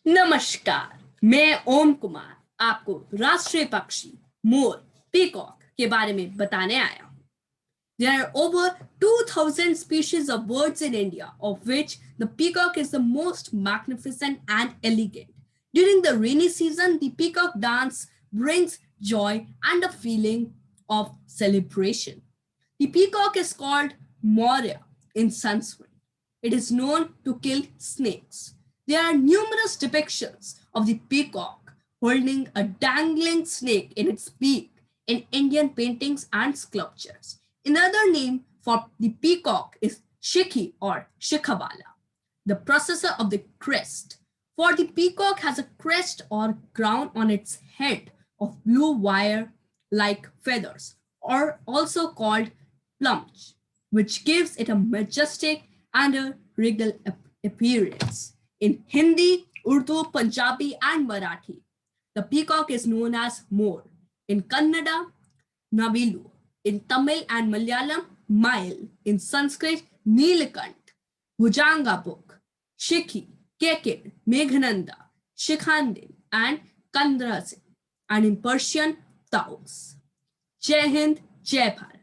नमस्कार, मैं ओम कुमार आपको राष्ट्रीय पक्षी मोर पीकॉक के बारे में बताने आया हूँ। There are over 2,000 species of birds in India, of which the peacock is the most magnificent and elegant. During the rainy season, the peacock dance brings joy and a feeling of celebration. The peacock is called Moria in Sanskrit. It is known to kill snakes. There are numerous depictions of the peacock holding a dangling snake in its beak in Indian paintings and sculptures. Another name for the peacock is Shikhi or Shikhabala, the processor of the crest. For the peacock has a crest or crown on its head of blue wire like feathers, or also called plumage, which gives it a majestic and a regal appearance. In Hindi, Urdu, Punjabi, and Marathi, the peacock is known as Mor. In Kannada, Navilu. In Tamil and Malayalam, Mail. In Sanskrit, Neelakant, Bhujangabuk, Shikhi, Kekir, Meghananda, Shikhandin, and Kandrasin. And in Persian, Taus. Jai Hind, Jai Bharat.